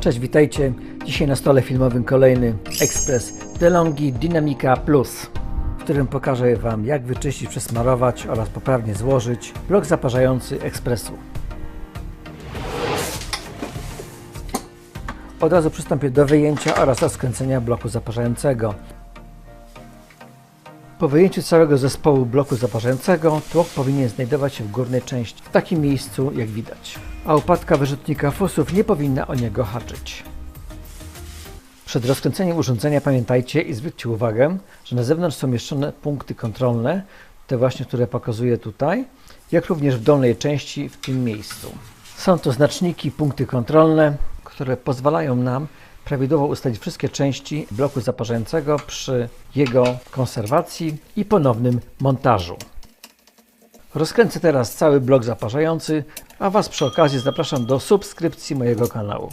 Cześć, witajcie. Dzisiaj na stole filmowym kolejny Express DeLonghi Dynamica Plus, w którym pokażę Wam, jak wyczyścić, przesmarować oraz poprawnie złożyć blok zaparzający ekspresu. Od razu przystąpię do wyjęcia oraz rozkręcenia bloku zaparzającego. Po wyjęciu całego zespołu bloku zaparzającego tłok powinien znajdować się w górnej części, w takim miejscu jak widać, a łopatka wyrzutnika fusów nie powinna o niego haczyć. Przed rozkręceniem urządzenia pamiętajcie i zwróćcie uwagę, że na zewnątrz są umieszczone punkty kontrolne, te właśnie, które pokazuję tutaj, jak również w dolnej części w tym miejscu. Są to znaczniki, punkty kontrolne, które pozwalają nam prawidłowo ustalić wszystkie części bloku zaparzającego przy jego konserwacji i ponownym montażu. Rozkręcę teraz cały blok zaparzający, a Was przy okazji zapraszam do subskrypcji mojego kanału.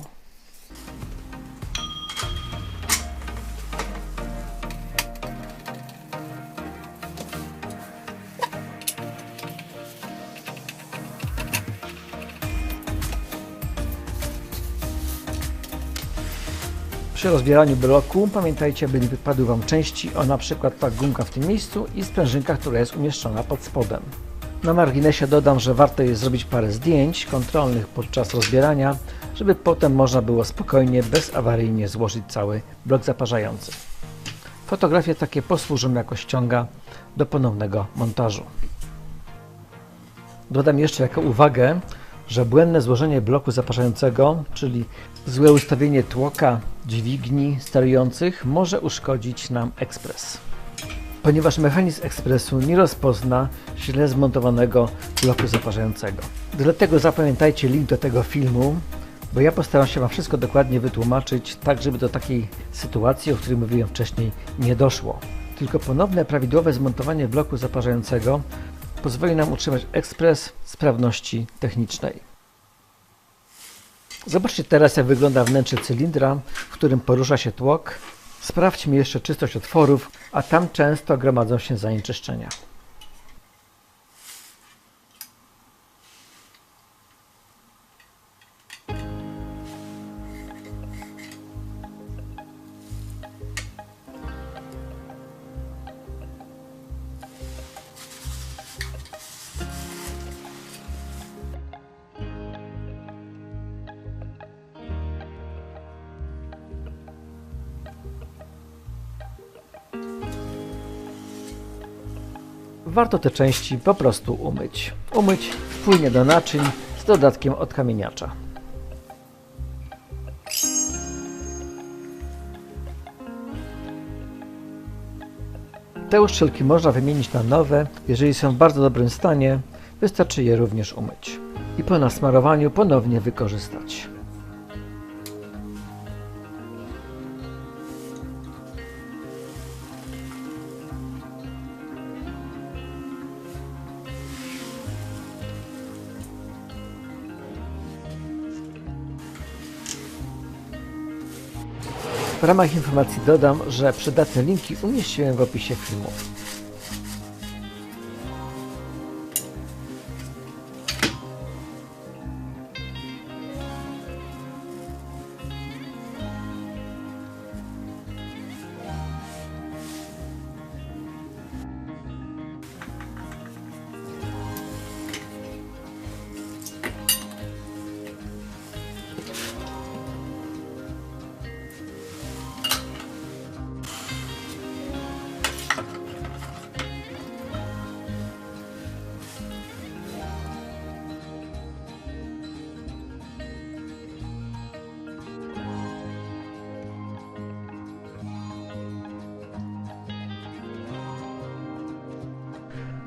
Przy rozbieraniu bloku pamiętajcie, by nie wypadły Wam części, o na przykład ta gumka w tym miejscu i sprężynka, która jest umieszczona pod spodem. Na marginesie dodam, że warto jest zrobić parę zdjęć kontrolnych podczas rozbierania, żeby potem można było spokojnie, bezawaryjnie złożyć cały blok zaparzający. Fotografie takie posłużą jako ściąga do ponownego montażu. Dodam jeszcze jako uwagę, że błędne złożenie bloku zaparzającego, czyli złe ustawienie tłoka dźwigni sterujących, może uszkodzić nam ekspres, ponieważ mechanizm ekspresu nie rozpozna źle zmontowanego bloku zaparzającego. Dlatego zapamiętajcie link do tego filmu, bo ja postaram się Wam wszystko dokładnie wytłumaczyć, tak żeby do takiej sytuacji, o której mówiłem wcześniej, nie doszło. Tylko ponowne, prawidłowe zmontowanie bloku zaparzającego pozwoli nam utrzymać ekspres sprawności technicznej. Zobaczcie teraz, jak wygląda wnętrze cylindra, w którym porusza się tłok. Sprawdźmy jeszcze czystość otworów, a tam często gromadzą się zanieczyszczenia. Warto te części po prostu umyć. Umyć płynnie do naczyń z dodatkiem odkamieniacza. Te uszczelki można wymienić na nowe. Jeżeli są w bardzo dobrym stanie, wystarczy je również umyć i po nasmarowaniu ponownie wykorzystać. W ramach informacji dodam, że przydatne linki umieściłem w opisie filmu.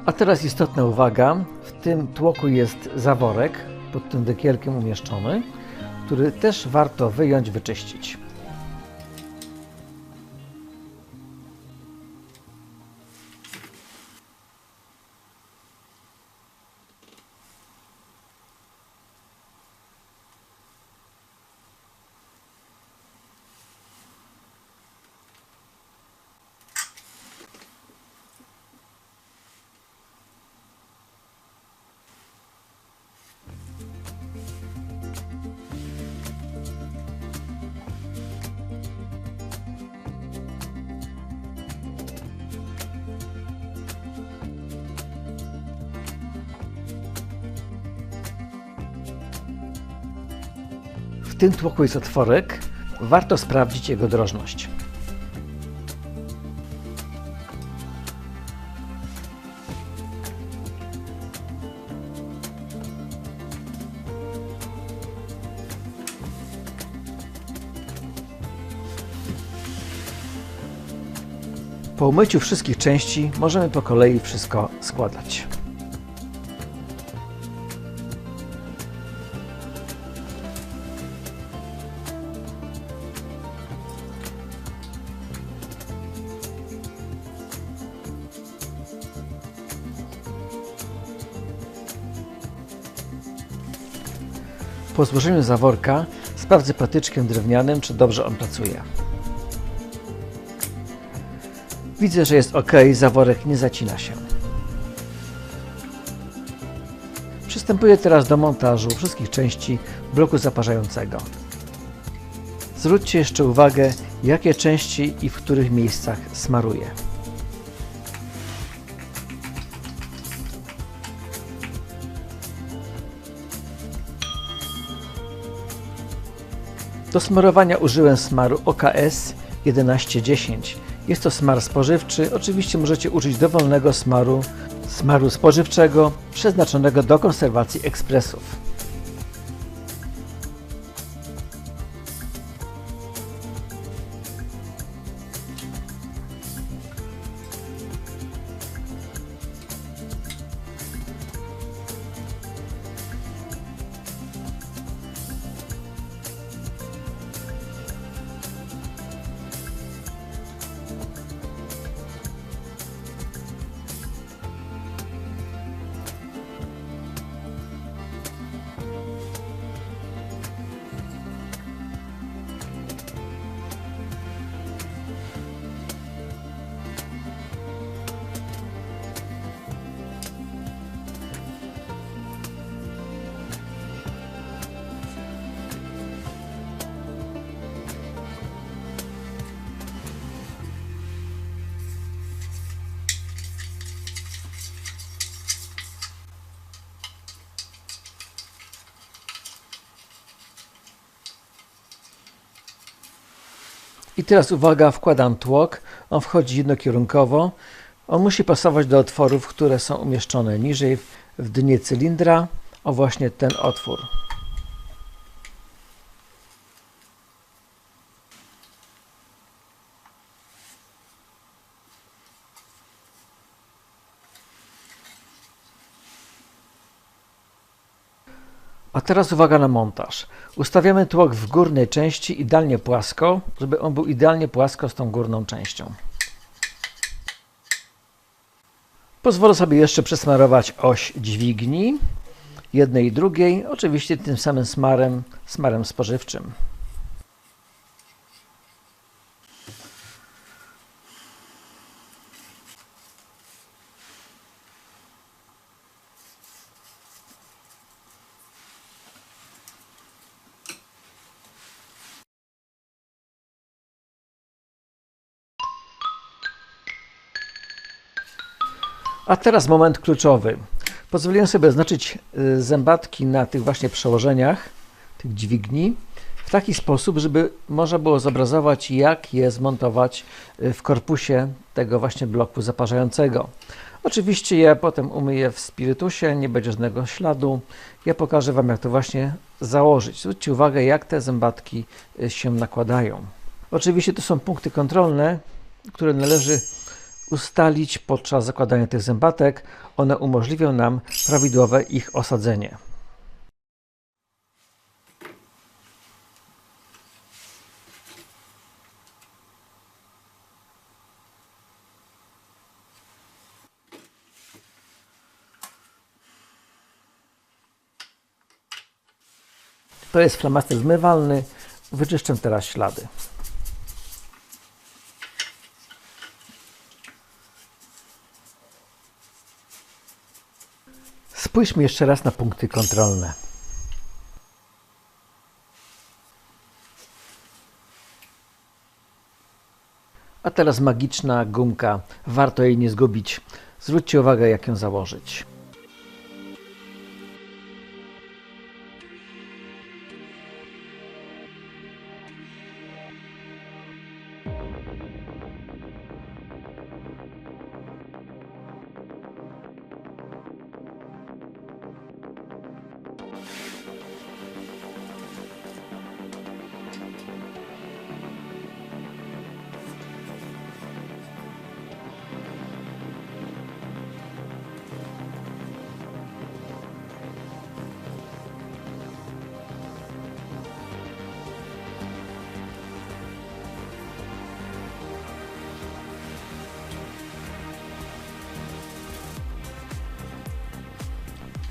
A teraz istotna uwaga, w tym tłoku jest zaworek pod tym dekielkiem umieszczony, który też warto wyjąć, wyczyścić. W tym tłoku jest otworek, warto sprawdzić jego drożność. Po umyciu wszystkich części możemy po kolei wszystko składać. Po złożeniu zaworka sprawdzę patyczkiem drewnianym, czy dobrze on pracuje. Widzę, że jest ok, zaworek nie zacina się. Przystępuję teraz do montażu wszystkich części bloku zaparzającego. Zwróćcie jeszcze uwagę, jakie części i w których miejscach smaruję. Do smarowania użyłem smaru OKS 1110. Jest to smar spożywczy. Oczywiście możecie użyć dowolnego smaru spożywczego przeznaczonego do konserwacji ekspresów. I teraz uwaga, wkładam tłok, on wchodzi jednokierunkowo, on musi pasować do otworów, które są umieszczone niżej w dnie cylindra, o właśnie ten otwór. A teraz uwaga na montaż. Ustawiamy tłok w górnej części idealnie płasko, żeby on był idealnie płasko z tą górną częścią. Pozwolę sobie jeszcze przesmarować oś dźwigni, jednej i drugiej, oczywiście tym samym smarem spożywczym. A teraz moment kluczowy. Pozwoliłem sobie oznaczyć zębatki na tych właśnie przełożeniach, tych dźwigni, w taki sposób, żeby można było zobrazować, jak je zmontować w korpusie tego właśnie bloku zaparzającego. Oczywiście ja potem umyję w spirytusie, nie będzie żadnego śladu. Ja pokażę Wam, jak to właśnie założyć. Zwróćcie uwagę, jak te zębatki się nakładają. Oczywiście to są punkty kontrolne, które należy ustalić podczas zakładania tych zębatek. One umożliwią nam prawidłowe ich osadzenie. To jest flamaster zmywalny. Wyczyszczę teraz ślady. Spójrzmy jeszcze raz na punkty kontrolne. A teraz magiczna gumka. Warto jej nie zgubić. Zwróćcie uwagę, jak ją założyć.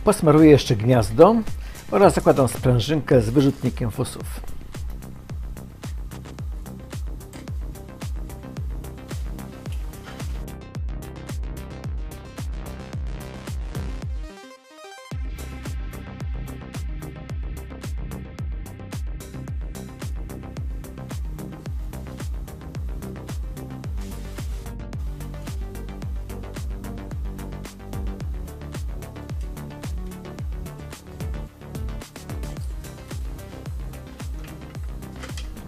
Posmaruję jeszcze gniazdo oraz zakładam sprężynkę z wyrzutnikiem fusów.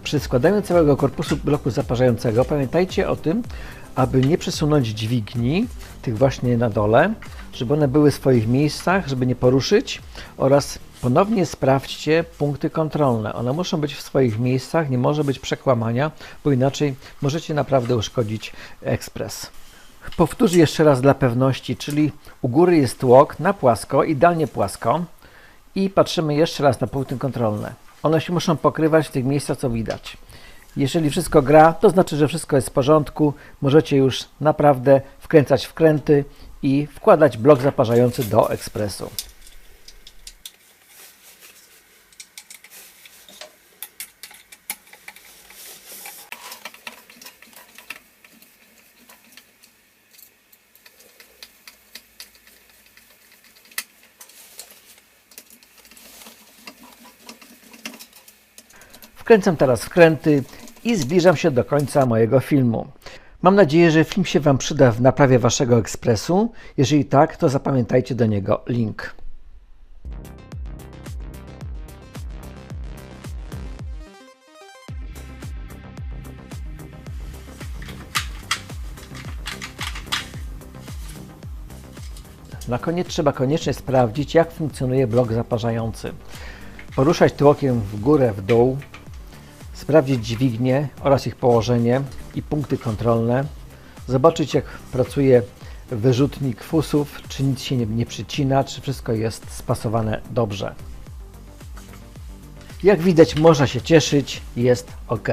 Przy składaniu całego korpusu bloku zaparzającego pamiętajcie o tym, aby nie przesunąć dźwigni, tych właśnie na dole, żeby one były w swoich miejscach, żeby nie poruszyć, oraz ponownie sprawdźcie punkty kontrolne. One muszą być w swoich miejscach, nie może być przekłamania, bo inaczej możecie naprawdę uszkodzić ekspres. Powtórzę jeszcze raz dla pewności, czyli u góry jest tłok na płasko, idealnie płasko i patrzymy jeszcze raz na punkty kontrolne. One się muszą pokrywać w tych miejscach, co widać. Jeżeli wszystko gra, to znaczy, że wszystko jest w porządku. Możecie już naprawdę wkręcać wkręty i wkładać blok zaparzający do ekspresu. Wkręcam teraz wkręty i zbliżam się do końca mojego filmu. Mam nadzieję, że film się Wam przyda w naprawie Waszego ekspresu. Jeżeli tak, to zapamiętajcie do niego link. Na koniec trzeba koniecznie sprawdzić, jak funkcjonuje blok zaparzający. Poruszać tłokiem w górę, w dół, sprawdzić dźwignie oraz ich położenie i punkty kontrolne, zobaczyć, jak pracuje wyrzutnik fusów, czy nic się nie przycina, czy wszystko jest spasowane dobrze. Jak widać, można się cieszyć, jest ok.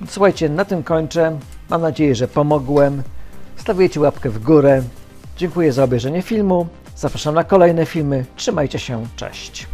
Słuchajcie, na tym kończę. Mam nadzieję, że pomogłem. Stawiajcie łapkę w górę. Dziękuję za obejrzenie filmu. Zapraszam na kolejne filmy. Trzymajcie się. Cześć.